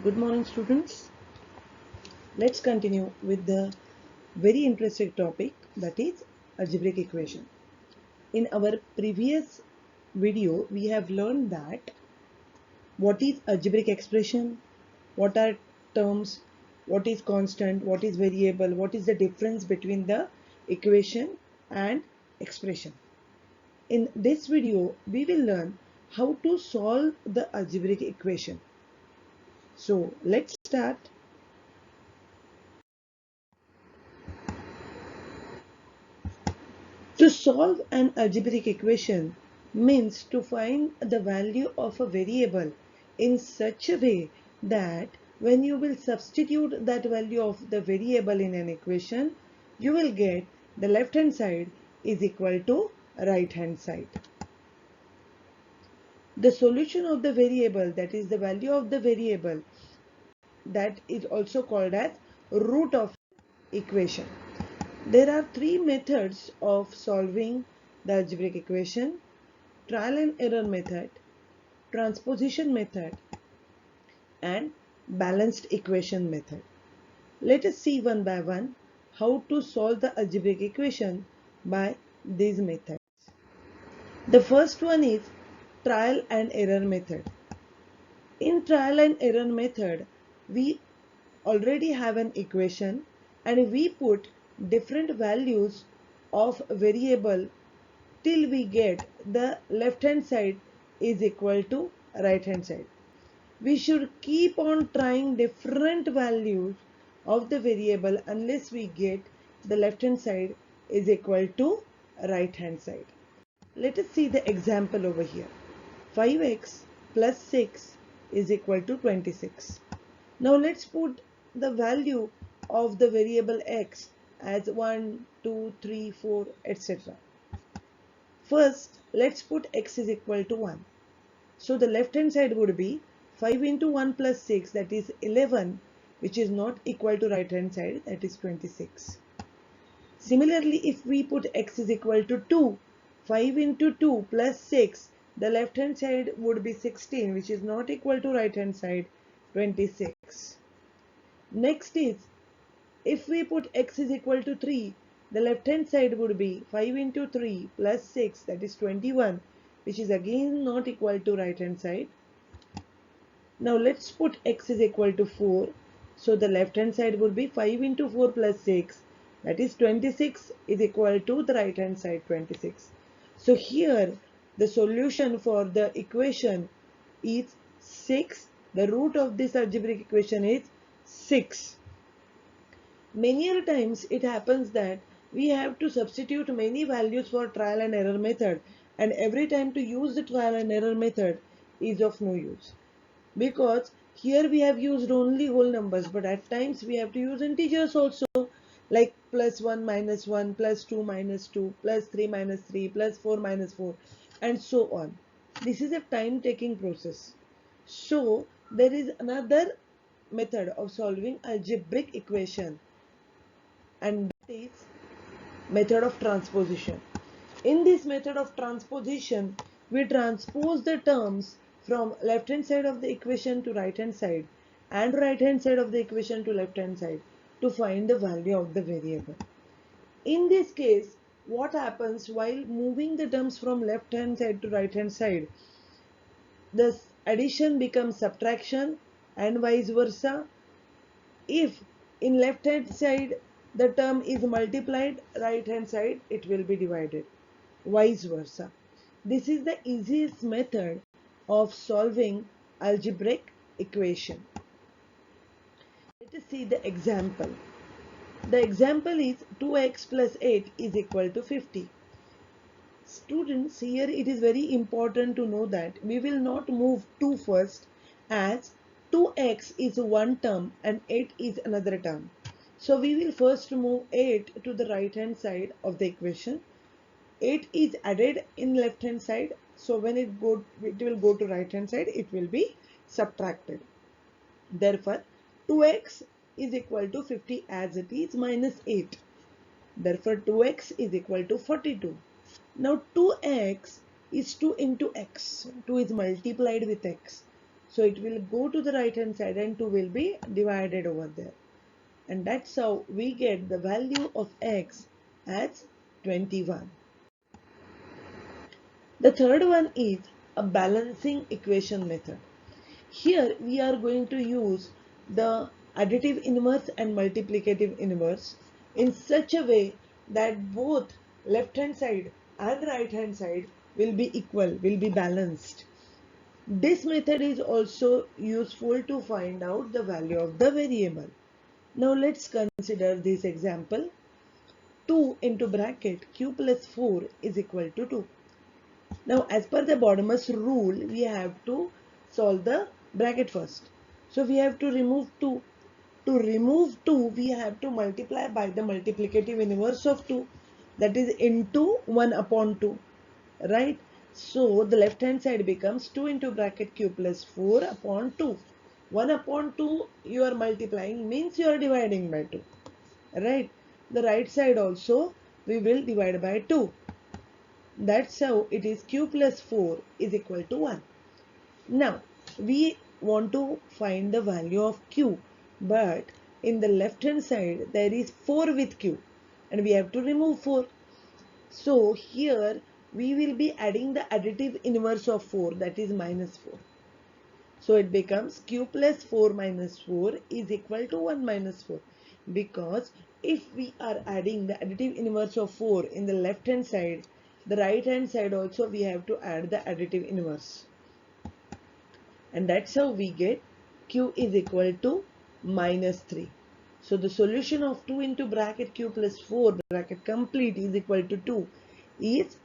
Good morning, students. Let's continue with the very interesting topic, that is algebraic equation. In our previous video, we have learned that what is algebraic expression, what are terms, what is constant, what is variable, what is the difference between the equation and expression. In this video, we will learn how to solve the algebraic equation. So let's start. To solve an algebraic equation means to find the value of a variable in such a way that when you will substitute that value of the variable in an equation, you will get the left hand side is equal to right hand side. The solution of the variable, that is the value of the variable, that is also called as root of equation. There are three methods of solving the algebraic equation: trial and error method, transposition method, and balanced equation method. Let us see one by one how to solve the algebraic equation by these methods. The first one is trial and error method. In trial and error method, we already have an equation and we put different values of variable till we get the left hand side is equal to right hand side. We should keep on trying different values of the variable unless we get the left hand side is equal to right hand side. Let us see the example over here. 5x plus 6 is equal to 26. Now let's put the value of the variable x as 1, 2, 3, 4, etc. First, let's put x is equal to 1. So the left hand side would be 5 into 1 plus 6, that is 11, which is not equal to right hand side, that is 26. Similarly, if we put x is equal to 2, 5 into 2 plus 6, the left hand side would be 16, which is not equal to right hand side, 26. Next is, if we put x is equal to 3, the left hand side would be 5 into 3 plus 6, that is 21, which is again not equal to right hand side. Now let's put x is equal to 4. So the left hand side would be 5 into 4 plus 6, that is 26, is equal to the right hand side, 26. So here the solution for the equation is 6. The root of this algebraic equation is 6. Many other times it happens that we have to substitute many values for trial and error method, and every time to use the trial and error method is of no use, because here we have used only whole numbers, but at times we have to use integers also, like plus 1 minus 1, plus 2 minus 2, plus 3 minus 3, plus 4 minus 4, and so on. This is a time taking process. So there is another method of solving algebraic equation, and that is method of transposition. In this method of transposition, we transpose the terms from left hand side of the equation to right hand side and right hand side of the equation to left hand side to find the value of the variable. In this case, what happens while moving the terms from left hand side to right hand side? The addition becomes subtraction and vice versa. If in left hand side the term is multiplied, right hand side it will be divided, vice versa. This is the easiest method of solving algebraic equation. Let us see the example. The example is 2x plus 8 is equal to 50. Students, here it is very important to know that we will not move 2 first, as 2x is one term and 8 is another term. So we will first move 8 to the right hand side of the equation. 8 is added in left hand side, so when it will go to right hand side, it will be subtracted. Therefore 2x is equal to 50 as it is minus 8. Therefore 2x is equal to 42. Now 2x is 2 into x. 2 is multiplied with x. So it will go to the right hand side and 2 will be divided over there. And that's how we get the value of x as 21. The third one is a balancing equation method. Here we are going to use the additive inverse and multiplicative inverse in such a way that both left hand side and right hand side will be equal, will be balanced. This method is also useful to find out the value of the variable. Now let's consider this example. 2 into bracket q plus 4 is equal to 2. Now as per the bottomless rule, we have to solve the bracket first. So we have to remove 2. To remove 2, we have to multiply by the multiplicative inverse of 2, that is into 1 upon 2, right? So the left hand side becomes 2 into bracket q plus 4 upon 2. 1 upon 2 you are multiplying means you are dividing by 2, right? The right side also we will divide by 2. That's how it is q plus 4 is equal to 1. Now we want to find the value of q, but in the left hand side there is 4 with q and we have to remove 4. So here we will be adding the additive inverse of 4, that is minus 4. So it becomes q plus 4 minus 4 is equal to 1 minus 4, because if we are adding the additive inverse of 4 in the left hand side, the right hand side also we have to add the additive inverse. And that's how we get q is equal to minus 3. So the solution of 2 into bracket q plus 4 bracket complete is equal to 2 is